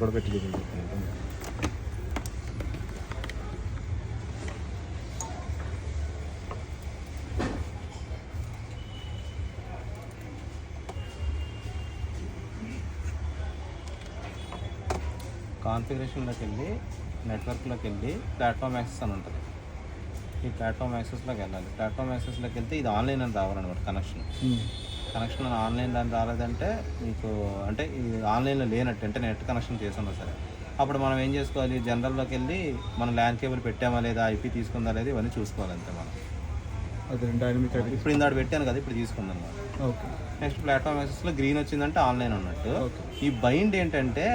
కూడా పెట్టి చూపించాను. కాన్ఫిగరేషన్లోకి వెళ్ళి నెట్వర్క్లోకి వెళ్ళి ప్లాట్ఫామ్ యాక్సెస్ అని ఉంటుంది. ఈ ప్లాట్ఫామ్ యాక్సెస్లోకి వెళ్ళాలి. ప్లాట్ఫామ్ యాక్సెస్లోకి వెళ్తే ఇది ఆన్లైన్ అని రావాలన్నమాట. కనెక్షన్ ఆన్లైన్ అని రాలేదంటే మీకు అంటే ఇది ఆన్లైన్లో లేనట్టు, అంటే నెట్ కనెక్షన్ చేసుకున్నా సరే అప్పుడు మనం ఏం చేసుకోవాలి, జనరల్లోకి వెళ్ళి మనం ల్యాన్ కేబుల్ పెట్టామా లేదా, ఐపీ తీసుకుందా లేదా, ఇవన్నీ చూసుకోవాలి అంతే మనం. అదే డైనమిక్ ఇప్పుడు ఇందాడు పెట్టాను కదా, ఇప్పుడు తీసుకుందాం. ఓకే. నెక్స్ట్ ప్లాట్ఫామ్ యాక్సెస్లో గ్రీన్ వచ్చిందంటే ఆన్లైన్ ఉన్నట్టు. ఈ బైండ్ ఏంటంటే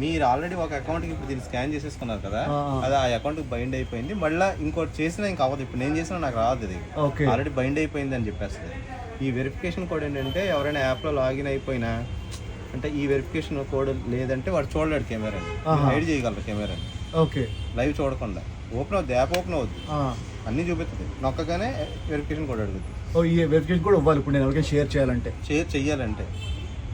మీరు ఆల్రెడీ ఒక అకౌంట్కి ఇప్పుడు దీన్ని స్కాన్ చేసేసుకున్నారు కదా, అది ఆ అకౌంట్కి బైండ్ అయిపోయింది. మళ్ళీ ఇంకోటి చేసినా ఇంకా అవ్వదు. ఇప్పుడు నేను చేసినా నాకు రాదు, ఇది ఆల్రెడీ బైండ్ అయిపోయింది అని చెప్పేస్తుంది. ఈ వెరిఫికేషన్ కోడ్ ఏంటంటే ఎవరైనా యాప్లో లాగిన్ అయిపోయినా అంటే ఈ వెరిఫికేషన్ కోడ్ లేదంటే వాడు చూడలేడు కెమెరాని, హైడ్ చేయగలరు కెమెరాని. ఓకే. లైవ్ చూడకుండా ఓపెన్ అవుద్ది, యాప్ ఓపెన్ అవుద్ది, అన్నీ చూపిస్తుంది. నొక్కగానే వెరిఫికేషన్ కోడ్ అడుగుతుంది. ఈ వెరిఫికేషన్ కూడా ఇవ్వాలి ఇప్పుడు నేను ఎవరికైనా షేర్ చేయాలంటే.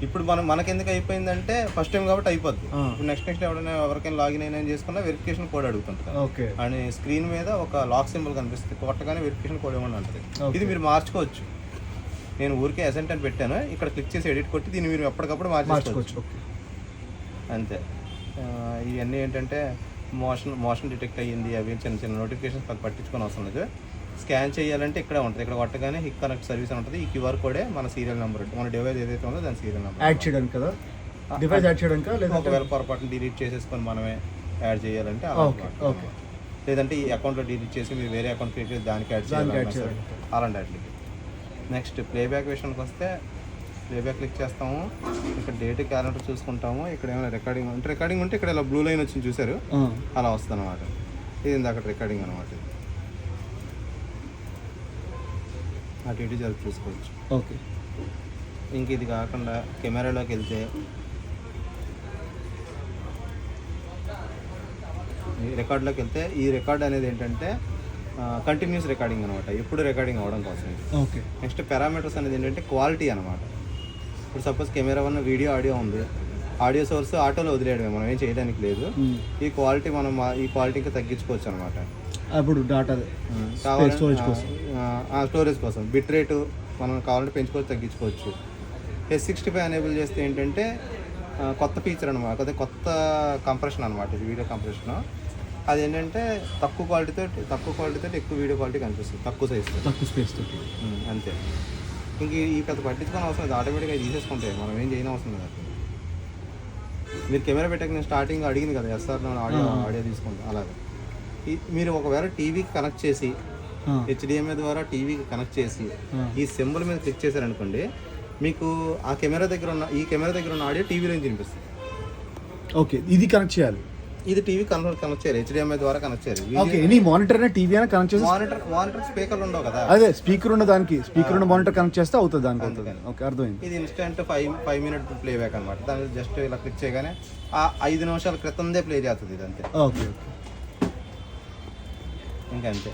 ఇప్పుడు మనకెందుకు అయిపోయిందంటే ఫస్ట్ టైం కాబట్టి అయిపోద్ది. ఇప్పుడు నెక్స్ట్ ఎవరికైనా లాగిన్ అయినా చేసుకున్నా వెరిఫికేషన్ కోడ్ అడుగుతుంటుంది. ఓకే. అని స్క్రీన్ మీద ఒక లాక్ సింబల్ కనిపిస్తుంది, కొట్టగానే వెరిఫికేషన్ కోడ్ ఏమన్నా ఉంటుంది. ఇది మీరు మార్చుకోవచ్చు. నేను ఊరికే అసెంట్ అని పెట్టాను, ఇక్కడ క్లిక్ చేసి ఎడిట్ కొట్టి దీన్ని మీరు ఎప్పటికప్పుడు మార్చుకోవచ్చు అంతే. ఇవన్నీ ఏంటంటే మోషన్ డిటెక్ట్ అయ్యింది, అవి చిన్న చిన్న నోటిఫికేషన్స్ పట్టించుకొని అవసరం లేదు. స్కాన్ చేయాలంటే ఇక్కడే ఉంటుంది, ఇక్కడ కొట్టగానే హిక్ కనెక్ట్ సర్వీస్ అని ఉంటుంది. ఈ క్యూఆర్ కోడే మన సీరియల్ నెంబర్, మన డివైస్ ఏదైతే ఉందో దాని సీరియల్ నెంబర్ యాడ్ చేయడానికి కదా, డివైస్ యాడ్ చేయడానికి. లేదా ఒకవేళ పొరపాటున డిలీట్ చేసేసుకొని మనమే యాడ్ చేయాలంటే ఓకే. లేదంటే ఈ అకౌంట్లో డిలీట్ చేసి మీరు వేరే అకౌంట్ క్రియేట్ చేసి దానికి యాడ్ చేయాలి, అలాంటి వాటికి. నెక్స్ట్ ప్లేబ్యాక్ విషయానికి వస్తే ప్లేబ్యాక్ క్లిక్ చేస్తాము, ఇక్కడ డేట్ క్యాలెండర్ చూసుకుంటాము. ఇక్కడ ఏమైనా రికార్డింగ్ ఉంటే ఇక్కడ ఇలా బ్లూ లైన్ వచ్చింది చూసారు, అలా వస్తుంది అనమాట. ఇది ఇందాక రికార్డింగ్ అనమాట. అటు ఇటు జరిపి చూసుకోవచ్చు. ఓకే. ఇంక ఇది కాకుండా కెమెరాలోకి వెళ్తే రికార్డులోకి వెళ్తే ఈ రికార్డ్ అనేది ఏంటంటే కంటిన్యూస్ రికార్డింగ్ అనమాట, ఎప్పుడు రికార్డింగ్ అవ్వడం కోసం. ఓకే. నెక్స్ట్ పారామీటర్స్ అనేది ఏంటంటే క్వాలిటీ అనమాట. ఇప్పుడు సపోజ్ కెమెరా వల్ల వీడియో ఆడియో ఉంది, ఆడియో సోర్స్ ఆటోలో వదిలేయడమే, మనం ఏం చేయడానికి లేదు. ఈ క్వాలిటీ మనం ఈ క్వాలిటీకి తగ్గించుకోవచ్చు అనమాట. అప్పుడు డాటా స్టోరేజ్ కోసం బిట్ రేటు మనం కావాలంటే పెంచుకోవచ్చు, తగ్గించుకోవచ్చు. S65 ఎనేబుల్ చేస్తే ఏంటంటే కొత్త ఫీచర్ అనమాట, అదే కొత్త కంప్రెషన్ అనమాట. ఇది వీడియో కంప్రెషన్. అది ఏంటంటే తక్కువ క్వాలిటీతో ఎక్కువ వీడియో క్వాలిటీ కనిపిస్తుంది, తక్కువ సైజు, తక్కువ స్పేస్ తోటి. అంతే. ఇంక ఈ పెద్ద పట్టించుకొని అవసరం లేదు, ఆటోమేటిక్గా తీసేసుకుంటాయి, మనం ఏం చేయని అవసరం లేదు. మీరు కెమెరా పెట్టాక నేను స్టార్టింగ్ అడిగింది కదా, SR ఆడియో తీసుకుంటాం. అలాగే మీరు ఒకవేళ టీవీకి కనెక్ట్ చేసి HDMI ద్వారా టీవీకి కనెక్ట్ చేసి ఈ సింబల్ మీద క్లిక్ చేశారనుకోండి, మీకు ఈ కెమెరా దగ్గర ఉన్న ఆడియో టీవీలో వినిపిస్తుంది. ఓకే. ఇది కనెక్ట్ చేయాలి, ఇది టీవీ కనెక్ట్ చేయాలి, HDMI ద్వారా కనెక్ట్ చేయాలి. ఓకే. ఎనీ మానిటర్ అయినా టీవీ అయినా కనెక్ట్ చేసి మానిటర్ స్పీకర్లు ఉండవు కదా, అదే స్పీకర్ ఉన్న దానికి స్పీకర్ ఉన్న మానిటర్ కనెక్ట్ చేస్తే అవుతుంది దానికి. అవుతుంది. ఓకే, అర్థమైంది. ఇది ఇన్స్టెంట్ 5 మినిట్ ప్లే బ్యాక్ అనమాట. దాన్ని జస్ట్ ఇలా క్లిక్ చేయగానే ఆ 5 నిమిషాల క్రితందే ప్లే చేస్తుంది ఇది, అంతే. ఓకే. ఇంకంతే.